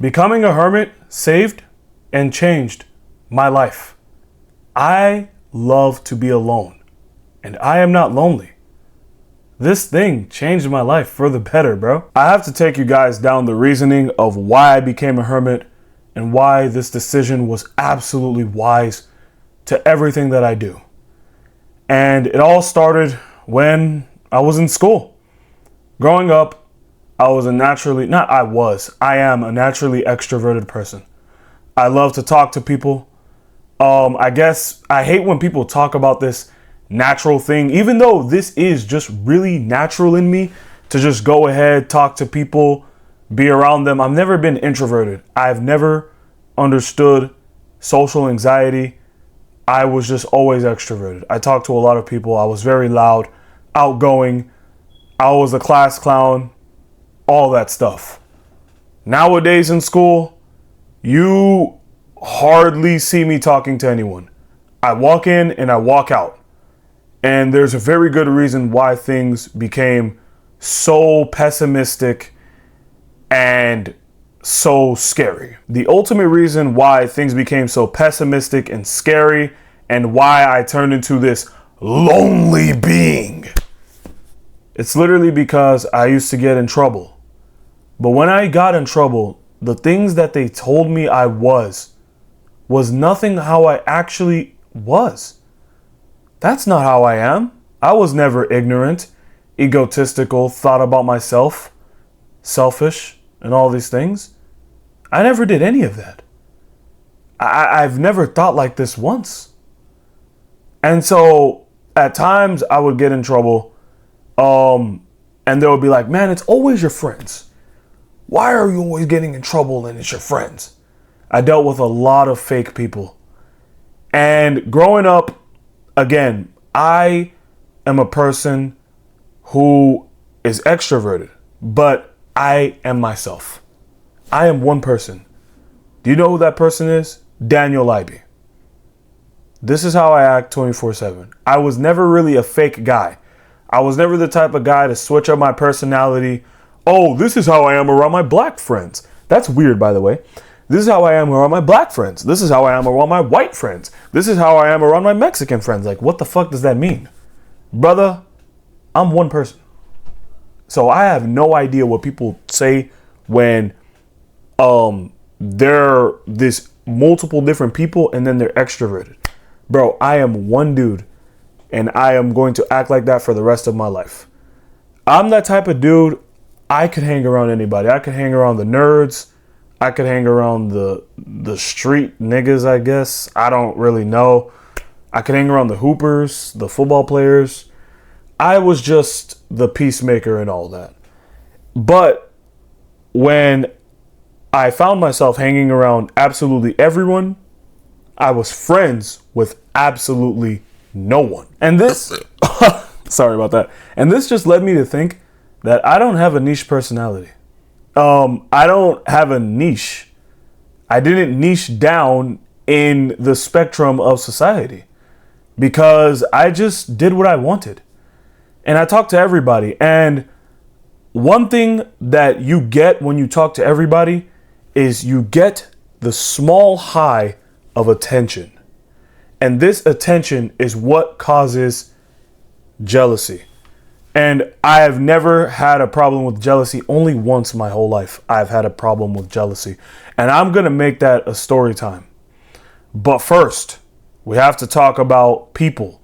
Becoming a hermit saved and changed my life. I love to be alone, and I am not lonely. This thing changed my life for the better, bro. I have to take you guys down the reasoning of why I became a hermit and why this decision was absolutely wise to everything that I do. And it all started when I was in school. Growing up, I am a naturally extroverted person. I love to talk to people. I guess I hate when people talk about this natural thing, even though this is just really natural in me to just go ahead, talk to people, be around them. I've never been introverted. I've never understood social anxiety. I was just always extroverted. I talked to a lot of people. I was very loud, outgoing. I was a class clown, all that stuff. Nowadays in school, you hardly see me talking to anyone. I walk in and I walk out. And there's a very good reason why things became so pessimistic and so scary. The ultimate reason why things became so pessimistic and scary and why I turned into this lonely being, it's literally because I used to get in trouble. But when I got in trouble, the things that they told me I was nothing how I actually was. That's not how I am. I was never ignorant, egotistical, thought about myself, selfish, and all these things. I never did any of that. I've never thought like this once. And so at times I would get in trouble, and they would be like, man, it's always your friends. Why are you always getting in trouble and it's your friends? I dealt with a lot of fake people. And growing up, again, I am a person who is extroverted, but I am myself. I am one person. Do you know who that person is? Daniel Ibe. This is how I act 24/7. I was never really a fake guy. I was never the type of guy to switch up my personality. Oh, this is how I am around my black friends. That's weird, by the way. This is how I am around my black friends. This is how I am around my white friends. This is how I am around my Mexican friends. Like, what the fuck does that mean? Brother, I'm one person. So I have no idea what people say when they're this multiple different people and then they're extroverted. Bro, I am one dude and I am going to act like that for the rest of my life. I'm that type of dude. I could hang around anybody. I could hang around the nerds. I could hang around the street niggas, I guess. I don't really know. I could hang around the hoopers, the football players. I was just the peacemaker and all that. But when I found myself hanging around absolutely everyone, I was friends with absolutely no one. And this, sorry about that. And this just led me to think that I don't have a niche personality. I don't have a niche. I didn't niche down in the spectrum of society because I just did what I wanted. And I talked to everybody. And one thing that you get when you talk to everybody is you get the small high of attention. And this attention is what causes jealousy. And I have never had a problem with jealousy. Only once my whole life I've had a problem with jealousy. And I'm going to make that a story time. But first, we have to talk about people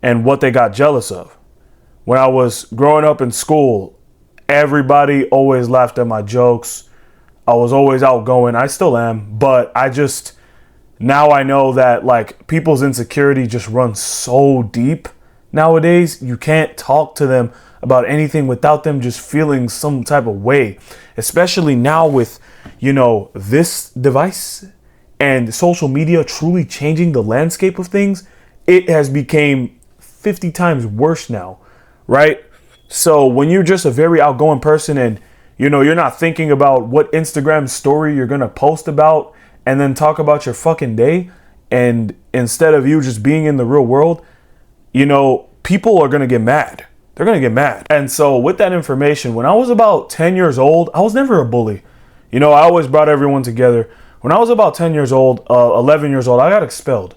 and what they got jealous of. When I was growing up in school, everybody always laughed at my jokes. I was always outgoing. I still am. But now I know that like people's insecurity just runs so deep. Nowadays, you can't talk to them about anything without them just feeling some type of way, especially now with, this device and social media truly changing the landscape of things. It has become 50 times worse now, right? So when you're just a very outgoing person and, you're not thinking about what Instagram story you're going to post about and then talk about your fucking day, and instead of you just being in the real world, people are going to get mad. They're going to get mad. And so with that information, when I was about 10 years old, I was never a bully. I always brought everyone together. When I was about 10 years old, 11 years old, I got expelled.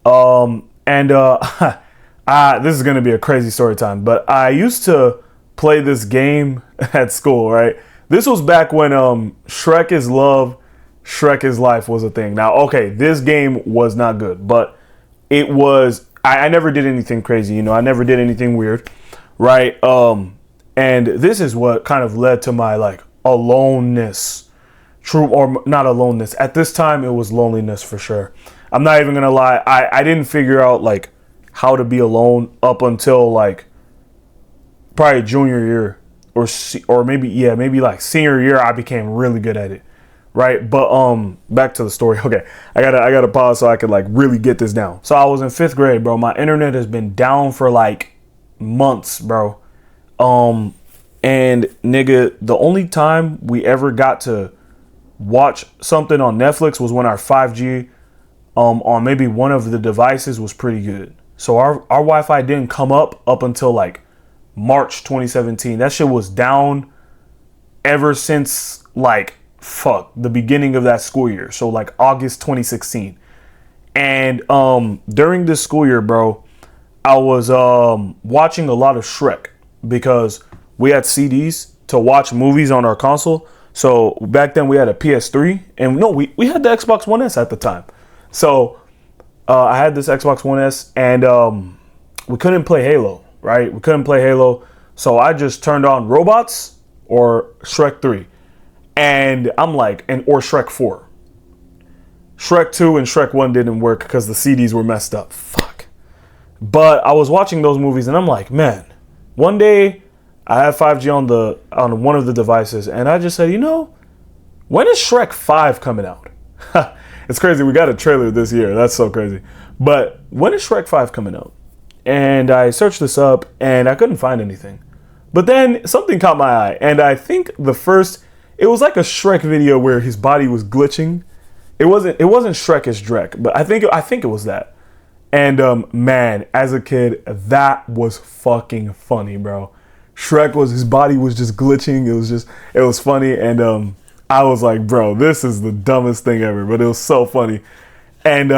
And this is going to be a crazy story time, but I used to play this game at school, right? This was back when Shrek is Love, Shrek is Life was a thing. Now, okay, this game was not good, but it was, I never did anything crazy, I never did anything weird, right? And this is what kind of led to my like aloneness, true or not aloneness. At this time, it was loneliness for sure. I'm not even gonna lie. I didn't figure out like how to be alone up until like probably junior year or maybe like senior year. I became really good at it, right? But back to the story. Okay, I gotta pause so I could like really get this down. So I was in 5th grade, bro. My internet has been down for like months, bro. And nigga, the only time we ever got to watch something on Netflix was when our 5G on maybe one of the devices was pretty good. So our Wi-Fi didn't come up until like March 2017. That shit was down ever since like the beginning of that school year. So like August 2016. And during this school year, bro, I was watching a lot of Shrek because we had CDs to watch movies on our console. So back then we had a PS3 and no, we had the Xbox One S at the time. So I had this Xbox One S and we couldn't play Halo, right? We couldn't play Halo. So I just turned on Robots or Shrek 3. And I'm like, or Shrek 4. Shrek 2 and Shrek 1 didn't work because the CDs were messed up. Fuck. But I was watching those movies and I'm like, man, one day I had 5G on one of the devices and I just said, when is Shrek 5 coming out? It's crazy. We got a trailer this year. That's so crazy. But when is Shrek 5 coming out? And I searched this up and I couldn't find anything. But then something caught my eye. And I think it was like a Shrek video where his body was glitching. It wasn't Shrek as Drek, but I think it was that. And man, as a kid, that was fucking funny, bro. His body was just glitching. It was funny. And I was like, bro, this is the dumbest thing ever, but it was so funny. And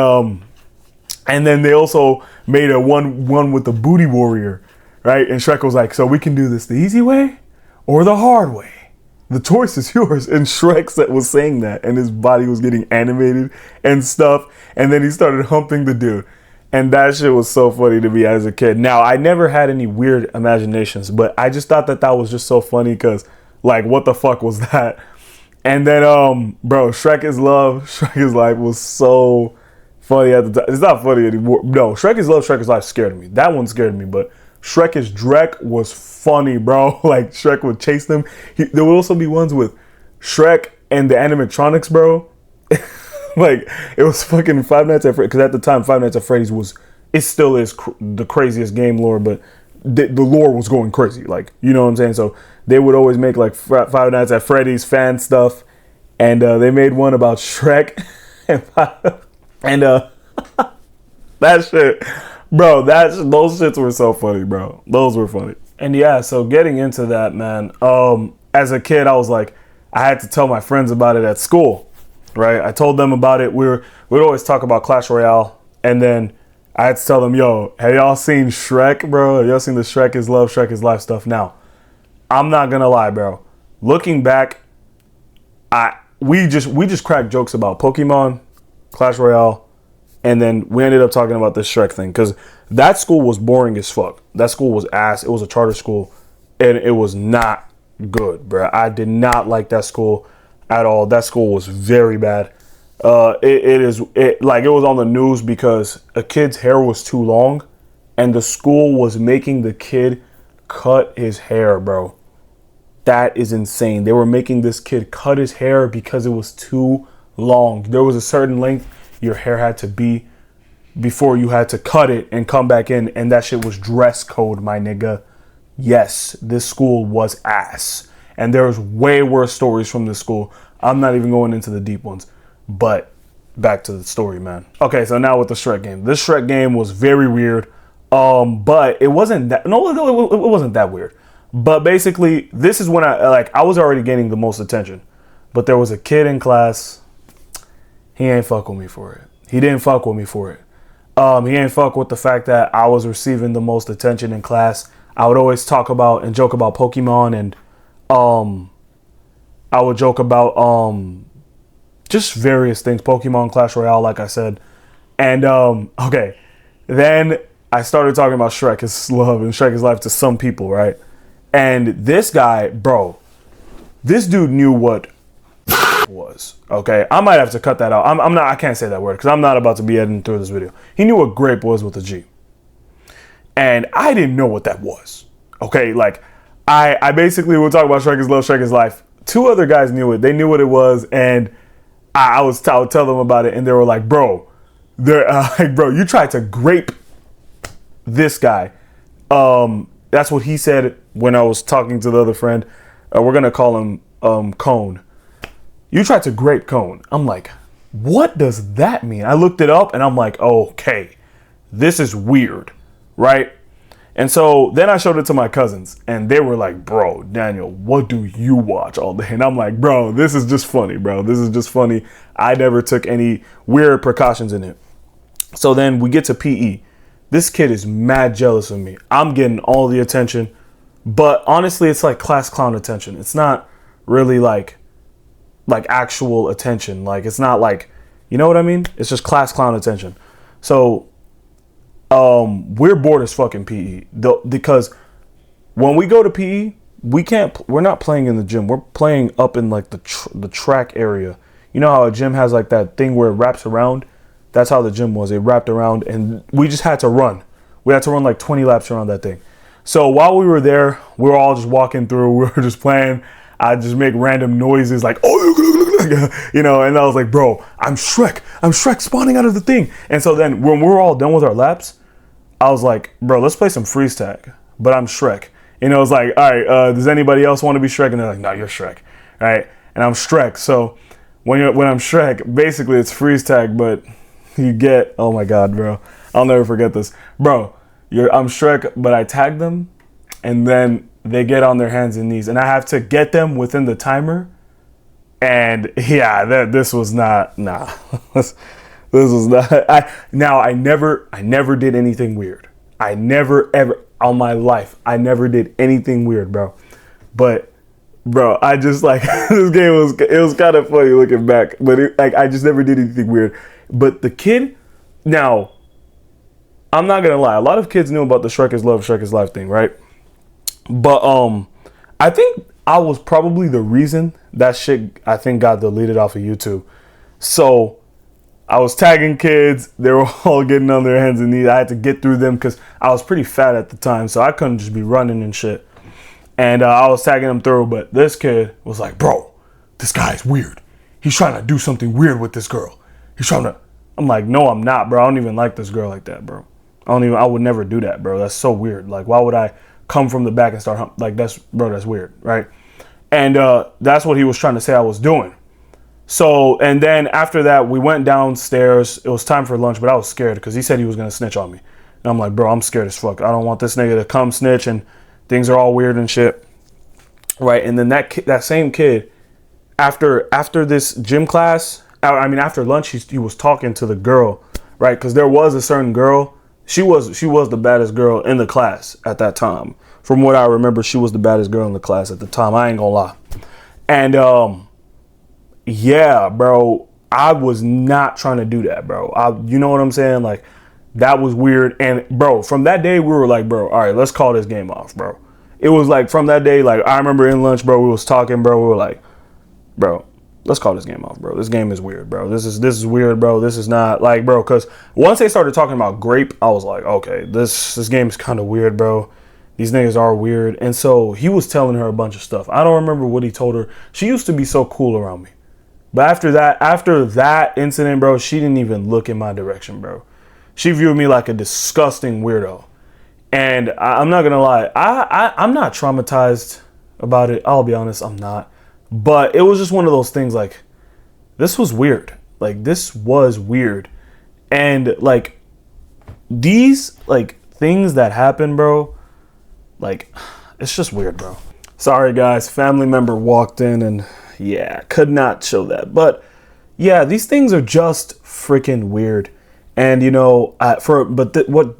then they also made a one with the booty warrior, right? And Shrek was like, so we can do this the easy way or the hard way. The choice is yours. And Shrek was saying that, and his body was getting animated and stuff. And then he started humping the dude. And that shit was so funny to me as a kid. Now, I never had any weird imaginations, but I just thought that was just so funny because, like, what the fuck was that? And then, bro, Shrek is Love, Shrek is Life was so funny at the time. It's not funny anymore. No, Shrek is Love, Shrek is Life scared me. That one scared me, but Shrek is Drek was funny, bro. Like, Shrek would chase them. There would also be ones with Shrek and the animatronics, bro. Like, it was fucking Five Nights at Freddy's. Because at the time, Five Nights at Freddy's it still is the craziest game lore, but the lore was going crazy. Like, you know what I'm saying? So they would always make like Five Nights at Freddy's fan stuff. And they made one about Shrek. and that shit, bro, those shits were so funny, bro. Those were funny. And yeah, so getting into that, man, as a kid, I was like, I had to tell my friends about it at school. Right, I told them about it. We'd always talk about Clash Royale, and then I had to tell them, "Yo, have y'all seen Shrek, bro? Have y'all seen the Shrek is Love, Shrek is Life stuff?" Now, I'm not gonna lie, bro. Looking back, we just cracked jokes about Pokemon, Clash Royale, and then we ended up talking about this Shrek thing because that school was boring as fuck. That school was ass. It was a charter school, and it was not good, bro. I did not like that school at all. That school was very bad. It was on the news because a kid's hair was too long and the school was making the kid cut his hair, bro. That is insane. They were making this kid cut his hair because it was too long. There was a certain length your hair had to be before you had to cut it and come back in, and that shit was dress code, my nigga. Yes, this school was ass. And there's way worse stories from this school. I'm not even going into the deep ones. But back to the story, man. Okay, so now with the Shrek game. This Shrek game was very weird. But it wasn't that... No, it wasn't that weird. But basically, this is when I was already gaining the most attention. But there was a kid in class. He ain't fuck with me for it. He didn't fuck with me for it. He ain't fuck with the fact that I was receiving the most attention in class. I would always talk about and joke about Pokemon, and I would joke about just various things. Pokemon, Clash Royale, like I said. And okay, then I started talking about Shrek is love and Shrek is life to some people, right? And this guy, bro, this dude knew what was. Okay, I might have to cut that out. I can't say that word because I'm not about to be editing through this video. He knew what grape was with a G, and I didn't know what that was. Okay, like I basically would talk about Shrek is love, Shrek is life. Two other guys knew it. They knew what it was, and I would tell them about it, and they were like, bro, bro, you tried to grape this guy. That's what he said when I was talking to the other friend. We're gonna call him Cone. You tried to grape Cone. I'm like, what does that mean? I looked it up and I'm like, okay, this is weird, right? And so then I showed it to my cousins and they were like, bro, Daniel, what do you watch all day? And I'm like, bro, this is just funny, bro. This is just funny. I never took any weird precautions in it. So then we get to PE. This kid is mad jealous of me. I'm getting all the attention, but honestly, it's like class clown attention. It's not really like actual attention. Like, it's not like, you know what I mean? It's just class clown attention. So, we're bored as fucking PE because when we go to PE, we're not playing in the gym. We're playing up in like the track area. You know how a gym has like that thing where it wraps around? That's how the gym was. It wrapped around and we just had to run. We had to run like 20 laps around that thing. So while we were there, we were all just walking through. We were just playing. I just make random noises like, oh, you know, and I was like, bro, I'm Shrek spawning out of the thing. And so then when we're all done with our laps, I was like, bro, let's play some freeze tag, but I'm Shrek. You know, it's like, all right, does anybody else want to be Shrek? And they're like, no, you're Shrek. All right. And I'm Shrek. So when I'm Shrek, basically it's freeze tag, but you get, oh my God, bro, I'll never forget this, bro. I'm Shrek, but I tag them and then they get on their hands and knees and I have to get them within the timer. And yeah, this was not, this was not, I never did anything weird. I never, ever, on my life, I never did anything weird, bro. But, bro, I just like, this game was kind of funny looking back, but I just never did anything weird. But the kid, now, I'm not going to lie. A lot of kids knew about the Shrek is love, Shrek is life thing, right? But I think I was probably the reason that shit, I think, got deleted off of YouTube. So I was tagging kids. They were all getting on their hands and knees. I had to get through them because I was pretty fat at the time. So I couldn't just be running and shit. And I was tagging them through. But this kid was like, bro, this guy's weird. He's trying to do something weird with this girl. I'm like, no, I'm not, bro. I don't even like this girl like that, bro. I would never do that, bro. That's so weird. Like, why would I come from the back and start like that's weird, right? And that's what he was trying to say I was doing. So, and then after that, we went downstairs. It was time for lunch, but I was scared because he said he was gonna snitch on me. And I'm like, bro, I'm scared as fuck. I don't want this nigga to come snitch and things are all weird and shit, right? And then that same kid, after this gym class, after lunch, he was talking to the girl, right? Because there was a certain girl. She was the baddest girl in the class at that time. From what I remember, she was the baddest girl in the class at the time. I ain't gonna lie. And yeah, bro, I was not trying to do that, bro. You know what I'm saying? Like, that was weird. And bro, from that day, we were like, bro, all right, let's call this game off, bro. It was like from that day, like I remember in lunch, bro, we was talking, bro. We were like, bro, let's call this game off, bro. This game is weird, bro. This is weird, bro. This is not like, bro, because once they started talking about grape, I was like, okay, this game is kind of weird, bro. These niggas are weird. And so he was telling her a bunch of stuff. I don't remember what he told her. She used to be so cool around me. But after that incident, bro, she didn't even look in my direction, bro. She viewed me like a disgusting weirdo. And I'm not going to lie. I'm not traumatized about it. I'll be honest, I'm not. But it was just one of those things like, this was weird. Like, this was weird. And like, these like things that happen, bro, like, it's just weird, bro. Sorry, guys. Family member walked in and Yeah, could not show that. But yeah, these things are just freaking weird. And what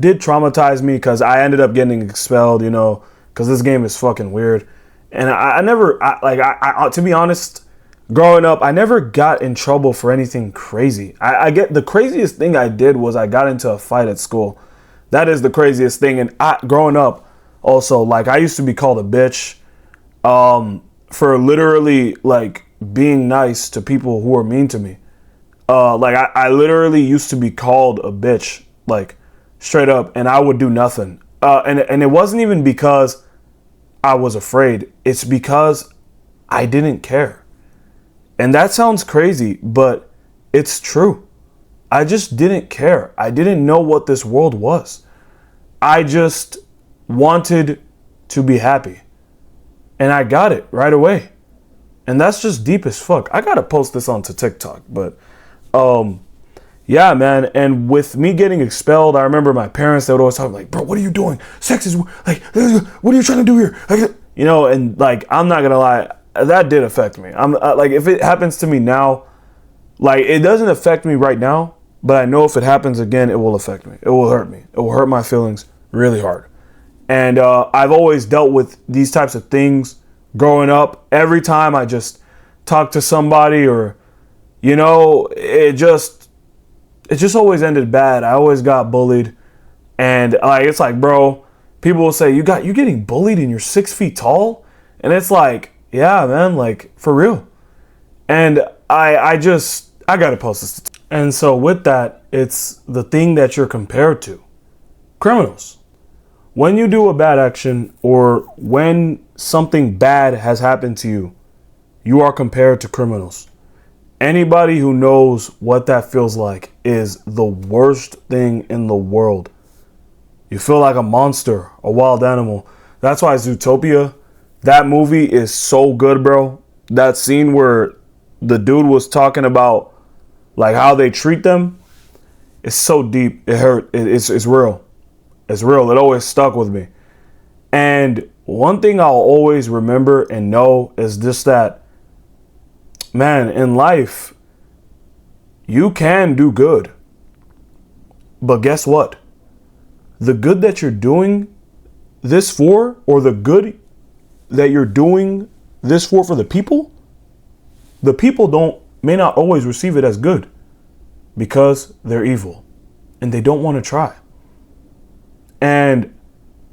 did traumatize me, because I ended up getting expelled, because this game is fucking weird. And I never, to be honest, growing up, I never got in trouble for anything crazy. I get the craziest thing I did was I got into a fight at school. That is the craziest thing. And growing up, also, like, I used to be called a bitch, for literally like being nice to people who were mean to me. I literally used to be called a bitch, like straight up, and I would do nothing. And it wasn't even because I was afraid. It's because I didn't care. And that sounds crazy, but it's true. I just didn't care. I didn't know what this world was. I just wanted to be happy. And I got it right away. And that's just deep as fuck. I gotta post this onto TikTok, but yeah, man. And with me getting expelled, I remember my parents, they would always talk like, bro, what are you doing? Sex is like, what are you trying to do here? And like, I'm not gonna lie, that did affect me. I'm like, if it happens to me now, like, it doesn't affect me right now, but I know if it happens again, it will affect me. It will hurt me. It will hurt my feelings really hard. And I've always dealt with these types of things growing up. Every time I just talk to somebody, or, it just always ended bad. I always got bullied. And like, it's like, bro, people will say, you getting bullied and you're 6 feet tall? And it's like, yeah, man, like, for real. And I gotta post this. And so with that, it's the thing that you're compared to. Criminals. When you do a bad action, or when something bad has happened to you, you are compared to criminals. Anybody who knows what that feels like is the worst thing in the world. You feel like a monster, a wild animal. That's why Zootopia, that movie is so good, bro. That scene where the dude was talking about like how they treat them, it's so deep. It hurt. It's real. It's real. It always stuck with me. And one thing I'll always remember and know is just that, man, in life, you can do good. But guess what? The good that you're doing this for, or the good that you're doing this for the people may not always receive it as good, because they're evil and they don't want to try. And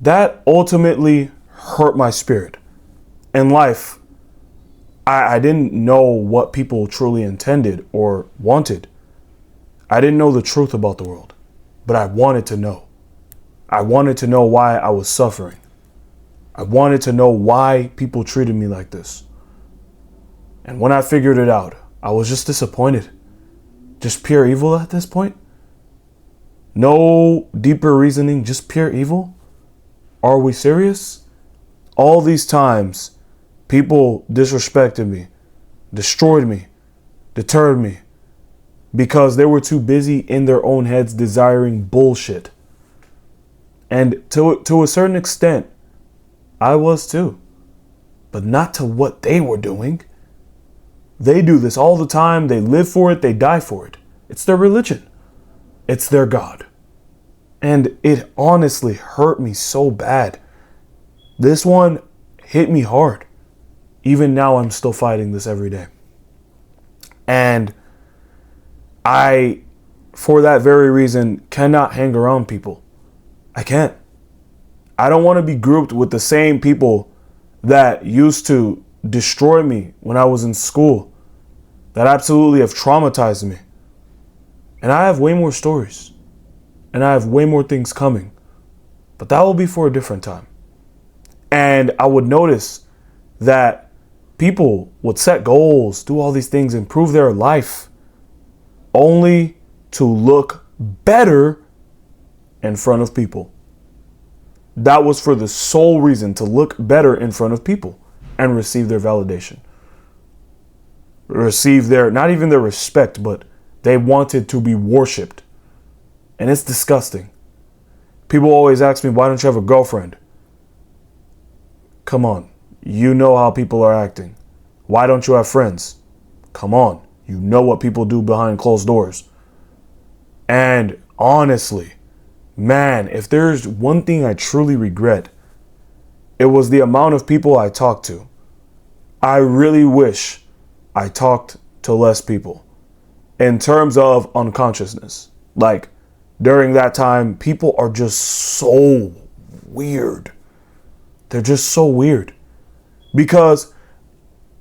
that ultimately hurt my spirit. In life, I didn't know what people truly intended or wanted. I didn't know the truth about the world, but I wanted to know. I wanted to know why I was suffering. I wanted to know why people treated me like this. And when I figured it out, I was just disappointed. Just pure evil at this point. No deeper reasoning, just pure evil. Are we serious? All these times, people disrespected me, destroyed me, deterred me, because they were too busy in their own heads desiring bullshit. And to a certain extent, I was too. But not to what they were doing. They do this all the time. They live for it. They die for it. It's their religion. It's their God. And it honestly hurt me so bad. This one hit me hard. Even now, I'm still fighting this every day. And I, for that very reason, cannot hang around people. I can't. I don't want to be grouped with the same people that used to destroy me when I was in school, that absolutely have traumatized me. And I have way more stories, and I have way more things coming, but that will be for a different time. And I would notice that people would set goals, do all these things, improve their life, only to look better in front of people. That was for the sole reason, to look better in front of people and receive their validation. Receive their, not even their respect, but they wanted to be worshipped. And it's disgusting. People always ask me, why don't you have a girlfriend? Come on. You know how people are acting. Why don't you have friends? Come on. You know what people do behind closed doors. And honestly, man, if there's one thing I truly regret, it was the amount of people I talked to. I really wish I talked to less people in terms of unconsciousness. Like, during that time, people are just so weird. They're just so weird. Because,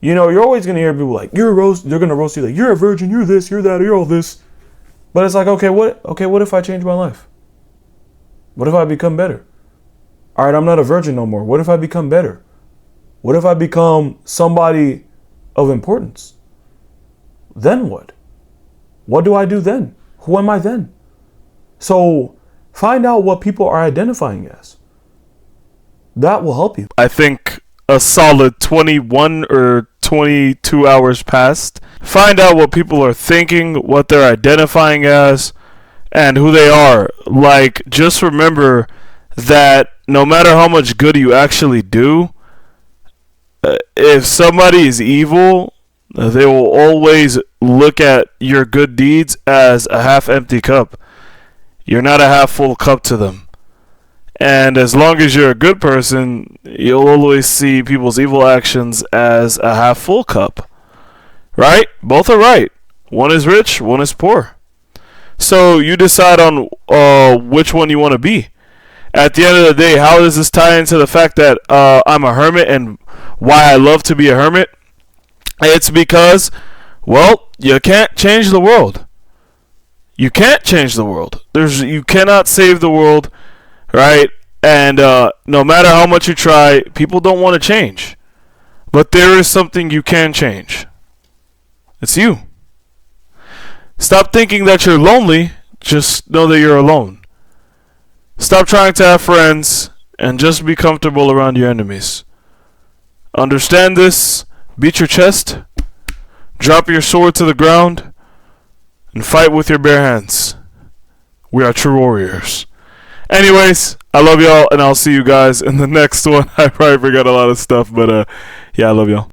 you know, you're always going to hear people like, you're a roast. They're going to roast you like, you're a virgin, you're this, you're that, you're all this. But it's like, okay, what if I change my life? What if I become better? All right, I'm not a virgin no more. What if I become better? What if I become somebody of importance? Then what? What do I do then? Who am I then? So find out what people are identifying as. That will help you. I think a solid 21 or 22 hours passed. Find out what people are thinking, what they're identifying as, and who they are. Like, just remember that no matter how much good you actually do, if somebody is evil, they will always look at your good deeds as a half-empty cup. You're not a half-full cup to them. And as long as you're a good person, you'll always see people's evil actions as a half-full cup. Right? Both are right. One is rich, one is poor. So you decide on which one you want to be. At the end of the day, how does this tie into the fact that I'm a hermit and why I love to be a hermit? It's because, well, you can't change the world. You can't change the world. You cannot save the world, right? And no matter how much you try, people don't want to change. But there is something you can change. It's you. Stop thinking that you're lonely. Just know that you're alone. Stop trying to have friends and just be comfortable around your enemies. Understand this. Beat your chest. Drop your sword to the ground. And fight with your bare hands. We are true warriors. Anyways, I love y'all, and I'll see you guys in the next one. I probably forgot a lot of stuff, but yeah, I love y'all.